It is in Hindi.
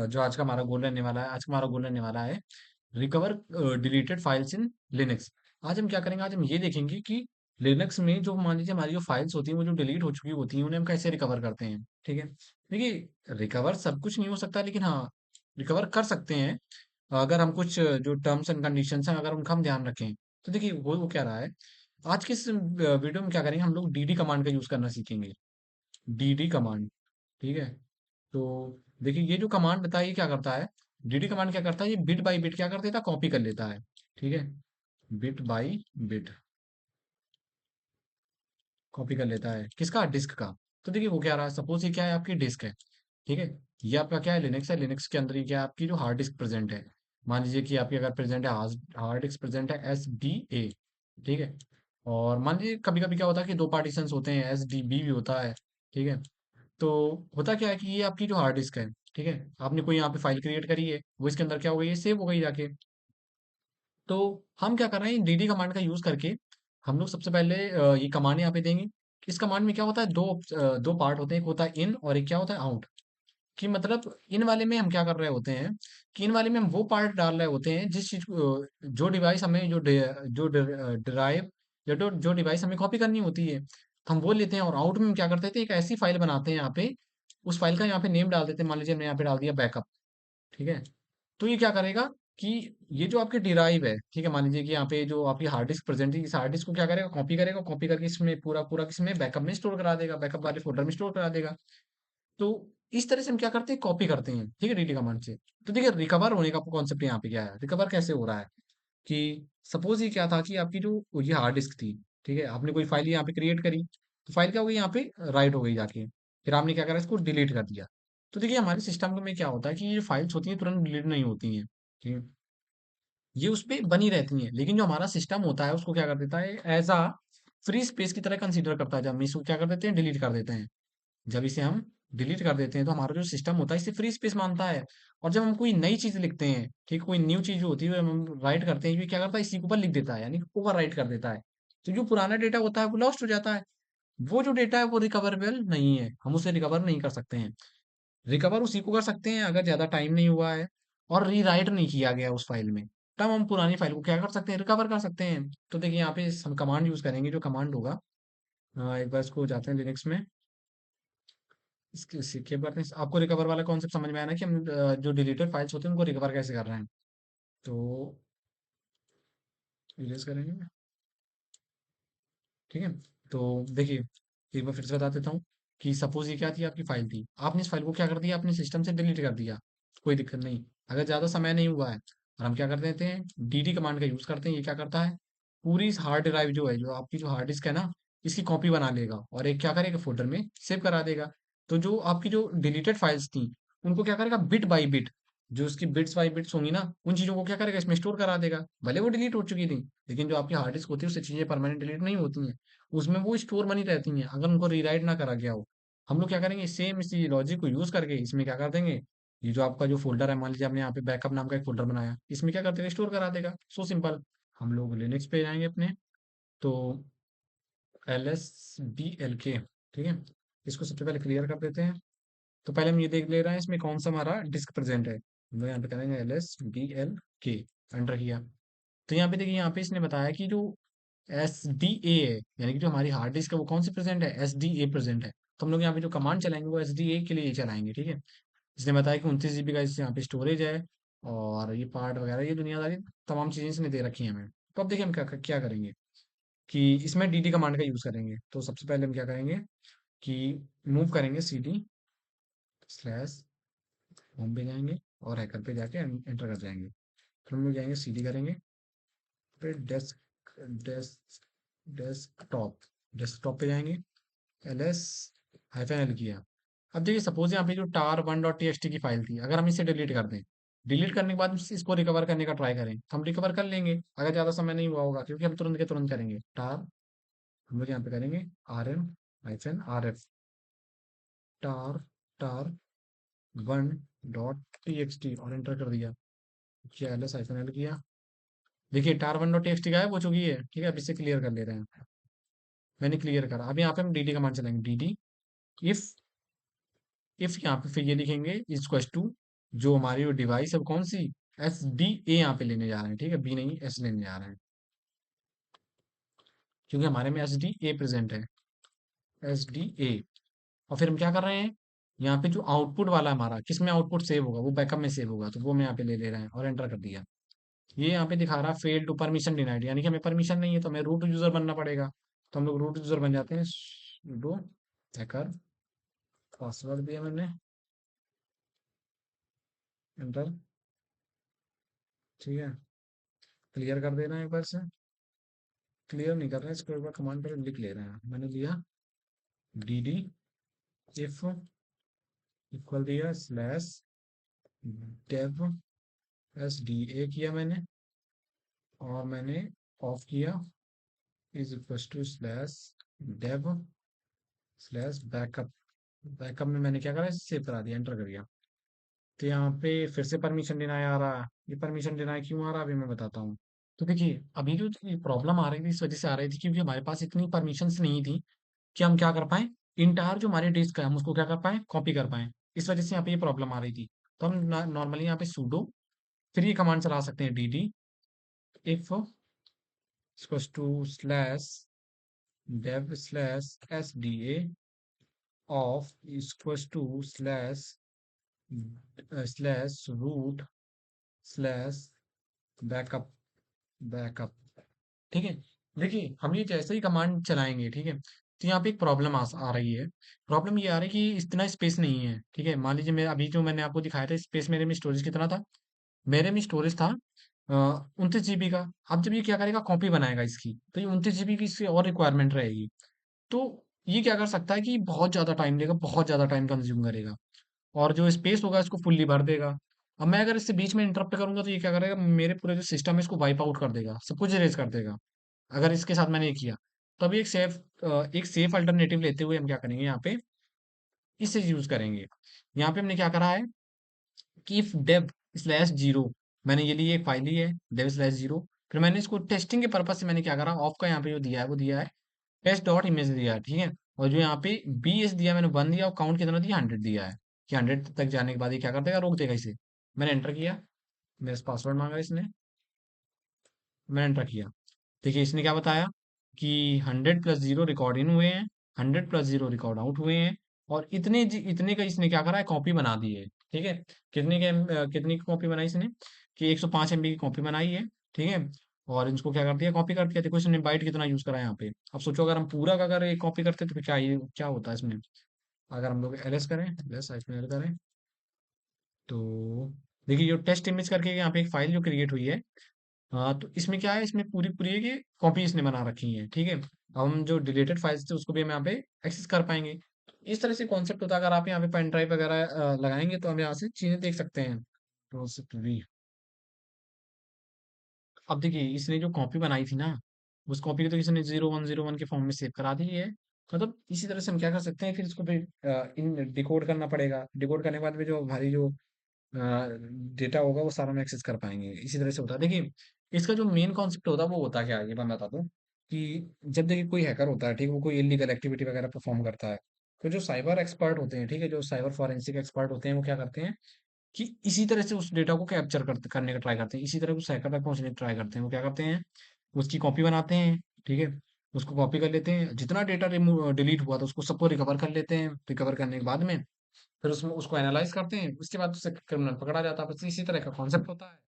जो आज का हमारा गोल रहने वाला है, आज का हमारा गोल रहने वाला है recover deleted files in Linux. आज हम क्या करेंगे, आज हम ये देखेंगे कि लिनक्स में जो मान लीजिए हमारी जो फाइल्स होती हैं वो जो डिलीट हो चुकी होती हैं उन्हें हम कैसे रिकवर करते हैं। ठीक है, देखिए रिकवर सब कुछ नहीं हो सकता, लेकिन हाँ रिकवर कर सकते हैं अगर हम कुछ जो टर्म्स एंड कंडीशंस हैं अगर उनका हम ध्यान रखें। तो देखिए वो क्या रहा है, आज के इस वीडियो में क्या करेंगे, हम लोग डीडी कमांड का यूज करना सीखेंगे। डीडी कमांड, ठीक है। तो देखिए ये जो कमांड बताइए ये क्या करता है, डीडी कमांड क्या करता है, ये बिट बाय बिट क्या कर देता है, कॉपी कर लेता है। ठीक है, बिट बाय बिट कॉपी कर लेता है किसका, डिस्क का। तो देखिए वो क्या रहा है, सपोज ये क्या है, आपकी डिस्क है। ठीक है, ये आपका क्या है, लिनक्स है। लिनक्स के अंदर ये क्या है, आपकी जो हार्ड डिस्क प्रेजेंट है। मान लीजिए कि आपकी अगर प्रेजेंट है हार्ड डिस्क प्रेजेंट है SDA। ठीक है, और मान लीजिए कभी कभी क्या होता है कि दो पार्टीशंस होते हैं, SDB भी होता है। ठीक है, तो होता क्या है कि ये आपकी जो हार्ड डिस्क है, ठीक है, आपने कोई यहाँ पे फाइल क्रिएट करी है, वो इसके अंदर क्या हो गई है, सेव हो गई जाके। तो हम क्या कर रहे हैं, डीडी कमांड का यूज करके हम लोग सबसे पहले ये कमांड यहाँ पे देंगे। इस कमांड में क्या होता है, दो पार्ट होते हैं, एक होता है इन और एक क्या होता है आउट। कि मतलब इन वाले में हम क्या कर रहे होते हैं, कि इन वाले में हम वो पार्ट डाल रहे होते हैं जिस चीज को जो डिवाइस हमें जो ड्राइव या जो डिवाइस हमें कॉपी करनी होती है, तो हम वो लेते हैं। और आउट में हम क्या करते थे, एक ऐसी फाइल बनाते हैं यहाँ पे, उस फाइल का यहाँ पे नेम डाल देते हैं। मान लीजिए हमने यहाँ पे डाल दिया बैकअप। ठीक है, तो ये क्या करेगा कि ये जो आपके डिराइव है, ठीक है, मान लीजिए कि यहाँ पे जो आपकी हार्ड डिस्क प्रेजेंट है, इस हार्ड डिस्क को क्या करेगा, कॉपी करके इसमें पूरा पूरा किसमें, बैकअप में स्टोर करा देगा, बैकअप वाले फोल्डर में स्टोर करा देगा। तो इस तरह से हम क्या करते हैं, कॉपी करते हैं। ठीक है, डीटी कमांड से। तो देखिए रिकवर होने का कॉन्सेप्ट यहाँ पे क्या है, रिकवर कैसे हो रहा है कि सपोज ये क्या था कि आपकी जो ये हार्ड डिस्क थी, ठीक है, आपने कोई फाइल यहाँ पे क्रिएट करी, तो फाइल क्या हो गई यहाँ पे, राइट हो गई जाके। फिर आपने क्या करा, इसको डिलीट कर दिया। तो देखिए हमारे सिस्टम में क्या होता है कि ये फाइल्स होती हैं तुरंत डिलीट नहीं होती हैं। ठीक है, ये उस पे बनी रहती हैं, लेकिन जो हमारा सिस्टम होता है उसको क्या कर देता है, एज अ फ्री स्पेस की तरह कंसीडर करता है। जब हम इसको क्या कर देते हैं, डिलीट कर देते हैं। जब इसे हम डिलीट कर देते हैं तो हमारा जो सिस्टम होता है इसे फ्री स्पेस मानता है। और जब हम कोई नई चीज लिखते हैं, ठीक, कोई न्यू चीज जो होती है वो हम राइट करते हैं, ये क्या करता है, इसी के ऊपर लिख देता है, यानी ओवर राइट कर देता है। तो जो पुराना डेटा होता है वो लॉस्ट हो जाता है। वो जो डेटा है वो रिकवरेबल नहीं है, हम उसे रिकवर नहीं कर सकते हैं। रिकवर उसी को कर सकते हैं अगर ज्यादा टाइम नहीं हुआ है और रीराइट नहीं किया गया उस फाइल में, तब हम पुरानी फाइल को क्या कर सकते हैं, रिकवर कर सकते हैं। तो देखिए यहाँ पे हम कमांड यूज करेंगे, जो कमांड होगा, एक बार इसको जाते हैं लिनक्स में। इसके इसके बाद में आपको रिकवर वाला कॉन्सेप्ट समझ में आया ना, कि हम जो डिलीटेड फाइल्स होते हैं उनको रिकवर कैसे कर रहे हैं। तो इरेज करेंगे, ठीक है। तो देखिए एक बार फिर से बता देता हूँ कि सपोज ये क्या थी, आपकी फाइल थी, आपने इस फाइल को क्या कर दिया, अपने सिस्टम से डिलीट कर दिया, कोई दिक्कत नहीं। अगर ज़्यादा समय नहीं हुआ है और हम क्या कर देते हैं, डीडी कमांड का यूज़ करते हैं, ये क्या करता है, पूरी हार्ड ड्राइव जो है, जो आपकी जो हार्ड डिस्क है ना, इसकी कॉपी बना लेगा और एक क्या करेगा, फोल्डर में सेव करा देगा। तो जो आपकी जो डिलीटेड फाइल्स थी उनको क्या करेगा, बिट बाई बिट, जो उसकी बिट्स बाई बिट्स होंगी ना, उन चीज़ों को क्या करेगा, इसमें स्टोर करा देगा। भले वो डिलीट हो चुकी थी, लेकिन जो आपकी हार्ड डिस्क होती है उससे चीज़ें परमानेंट डिलीट नहीं होती हैं, उसमें वो स्टोर बनी रहती हैं अगर उनको रीराइट ना करा गया हो। हम लोग क्या करेंगे, सेम इसी लॉजिक को यूज करके इसमें क्या कर देंगे, ये जो आपका जो फोल्डर है, मान लीजिए आपने यहाँ पे बैकअप नाम का एक फोल्डर बनाया, इसमें क्या कर देगा, स्टोर करा देगा। So simple. हम लोग लिनक्स पे जाएंगे अपने, तो LSBLK, ठीक है, इसको सबसे पहले क्लियर कर देते हैं। तो पहले हम ये देख ले रहे हैं इसमें कौन सा हमारा डिस्क प्रेजेंट है, हम लोग यहाँ पे करेंगे LSBLK, एंटर किया। तो यहाँ पे देखिए, यहाँ पे इसने बताया कि जो SDA है, यानी कि जो हमारी हार्ड डिस्क है वो कौन सी प्रेजेंट है, SDA प्रेजेंट है। तो हम लोग यहाँ पे जो कमांड चलाएंगे वो SDA के लिए चलाएंगे। ठीक है, इसने बताया कि 29 GB का इस यहाँ पे स्टोरेज है, और ये पार्ट वगैरह ये दुनियादारी तमाम चीजें इसने दे रखी हैं हमें। तो अब देखिए हम क्या क्या करेंगे कि इसमें डीडी कमांड का यूज करेंगे। तो सबसे पहले हम क्या करेंगे कि मूव करेंगे CD/ होम पे जाएंगे और हैकर पे जाके एंटर कर जाएंगे। फिर हम लोग जाएंगे CD करेंगे, फिर डेस्क डेस्कटॉप डेस्कटॉप पे जाएंगे, LS-L किया। अब देखिए सपोज यहाँ पे जो tar1.txt की फाइल थी, अगर हम इसे डिलीट कर दें, डिलीट करने के बाद इसको रिकवर करने का ट्राई करें, तो हम रिकवर कर लेंगे अगर ज़्यादा समय नहीं हुआ होगा, क्योंकि हम तुरंत के तुरंत करेंगे टार, हम लोग यहाँ पे करेंगे RM-RF, टार टार 1.txt और एंटर कर दिया, किया LS-L किया। देखिए tar1.txt गायब हो चुकी है। ठीक है, अब इसे क्लियर कर ले रहे हैं। मैंने क्लियर करा। अब यहाँ पे हम डीडी कमांड चलाएंगे, डीडी इफ, यहाँ पे फिर ये लिखेंगे इज इक्वल टू जो हमारी वो डिवाइस है वो कौन सी, एस डी ए यहाँ पे लेने जा रहे हैं, ठीक है, बी नहीं एस लेने जा रहे हैं, क्योंकि हमारे में एस डी ए प्रेजेंट है, एस डी ए। और फिर हम क्या कर रहे हैं, यहाँ पे जो आउटपुट वाला हमारा किस में आउटपुट सेव होगा, वो बैकअप में सेव होगा, तो वो मैं यहाँ पे ले रहे हैं और एंटर कर दिया। ये यहाँ पे दिखा रहा है फेल टू परमिशन डिनाइड, यानी कि हमें परमिशन नहीं है, तो हमें रूट यूजर बनना पड़ेगा। तो हम लोग रूट यूजर बन जाते हैं, sudo हैकर, पासवर्ड दिया मैंने, एंटर, ठीक है, क्लियर कर देना है एक बार से। क्लियर नहीं कर रहे हैं इसको, एक बार कमांड पर लिख ले रहे हैं, मैंने लिया डी डी इफ इक्वल दिया स्लैश डेव एस डी ए किया मैंने, और मैंने ऑफ किया is equal to slash Dave slash backup. Backup में मैंने क्या करा, सेव करा दिया, एंटर कर दिया। तो यहाँ पे फिर से परमिशन डिनाई आ रहा है। ये परमिशन डिनाई क्यों आ रहा है अभी मैं बताता हूँ। तो देखिए अभी जो ये प्रॉब्लम आ रही थी इस वजह से आ रही थी क्योंकि हमारे पास इतनी परमिशंस नहीं थी कि हम क्या कर पाए, इंटायर जो हमारी डिस्क है हम उसको क्या कर पाए, कॉपी कर पाए। इस वजह से यहाँ पे ये प्रॉब्लम आ रही थी। तो हम नॉर्मली यहाँ पे sudo फिर ये कमांड चला सकते हैं, D D if to slash Dave slash S D A of to slash slash root slash backup backup. ठीक है, देखिए हम ये जैसे ही कमांड चलाएंगे, ठीक है, तो यहाँ पे एक प्रॉब्लम आ रही है। प्रॉब्लम ये आ रही है कि इतना स्पेस नहीं है, ठीक है। मान लीजिए मैं अभी जो मैंने आपको दिखाया था स्पेस, मेरे में स्टोरेज कितना था, मेरे में स्टोरेज था 29 GB का। अब जब ये क्या करेगा, कॉपी बनाएगा इसकी, तो ये 29 GB की इसकी और रिक्वायरमेंट रहेगी। तो ये क्या कर सकता है कि बहुत ज़्यादा टाइम लेगा, बहुत ज़्यादा टाइम कंज्यूम करेगा, और जो स्पेस होगा इसको फुल्ली भर देगा। अब मैं अगर इससे बीच में इंटरप्ट करूंगा तो ये क्या करेगा, मेरे पूरे जो सिस्टम है इसको वाइप आउट कर देगा, सब कुछ इरेज कर देगा। अगर इसके साथ मैंने ये किया, तो अभी एक सेफ अल्टरनेटिव लेते हुए हम क्या करेंगे, यहाँ पे इसे यूज करेंगे। यहाँ पे हमने क्या करा है कि इफ डेव स्लैश जीरो, मैंने ये ली एक फाइल ली है डेव स्लैश जीरो, फिर मैंने इसको टेस्टिंग के पर्पज से मैंने क्या करा, ऑफ का यहाँ पे जो दिया है वो दिया है टेस्ट डॉट इमेज दिया है, ठीक है। और जो यहाँ पे बी एस दिया मैंने 1 दिया, और काउंट कितना दिया, 100 दिया है, कि 100 तक जाने के बाद ये क्या कर देगा, रोक देगा इसे। मैंने एंटर किया, मेरे से पासवर्ड मांगा इसने, मैंने एंटर किया। देखिए इसने क्या बताया कि 100 + 0 रिकॉर्ड इन हुए हैं, 100 + 0 रिकॉर्ड आउट हुए हैं, और इतने का इसने क्या करा है, कॉपी बना दी है, ठीक है। कितनी की कॉपी बनाई इसने, कि 105 MB की कॉपी बनाई है, ठीक है। और इसको क्या कर दिया, कॉपी कर दिया। देखो इसने बाइट कितना यूज करा है यहाँ पे। अब सोचो अगर हम पूरा का अगर एक कॉपी करते तो फिर क्या ये क्या होता है इसमें। अगर हम लोग एलएस करें, एलएस हाइफन एल करें, तो देखिए जो टेस्ट इमेज करके यहाँ पे एक फाइल जो क्रिएट हुई है, हाँ, तो इसमें क्या है, इसमें पूरी पूरी है कि कॉपी इसने बना रखी है, ठीक है। अब हम जो डिलीटेड फाइल्स थे उसको भी हम यहाँ पे एक्सेस कर पाएंगे। इस तरह से कॉन्सेप्ट होता है। अगर आप यहाँ पे पेन ड्राइव वगैरह लगाएंगे तो हम यहाँ से चीजें देख सकते हैं। repository। अब देखिए इसने जो कॉपी बनाई थी ना, उस कॉपी को तो किसी ने 0101 के फॉर्म में सेव करा दी है। मतलब इसी तरह से हम क्या कर सकते हैं, फिर इसको भी इन डिकोड करना पड़ेगा। डिकोड करने के बाद भी जो हमारी जो डेटा होगा वो सारा हम एक्सेस कर पाएंगे। इसी तरह से होता है। देखिए इसका जो मेन कॉन्सेप्ट होता है वो होता क्या है, ये मैं बता दूं कि जब देखिए कोई हैकर होता है, ठीक है, वो कोई इलीगल एक्टिविटी वगैरह परफॉर्म करता है, तो जो साइबर एक्सपर्ट होते हैं, ठीक है, जो साइबर फॉरेंसिक एक्सपर्ट होते हैं, वो क्या करते हैं कि इसी तरह से उस डेटा को कैप्चर करने का ट्राई करते हैं, इसी तरह उस हैकर तक पहुंचने का ट्राई करते हैं। वो क्या करते हैं, उसकी कॉपी बनाते हैं, ठीक है, उसको कॉपी कर लेते हैं, जितना डेटा रिमूव डिलीट हुआ था उसको सबको रिकवर कर लेते हैं। रिकवर करने के बाद में फिर उसमें उसको एनालाइज करते हैं, उसके बाद उससे क्रिमिनल पकड़ा जाता है। बस इसी तरह का कॉन्सेप्ट होता है।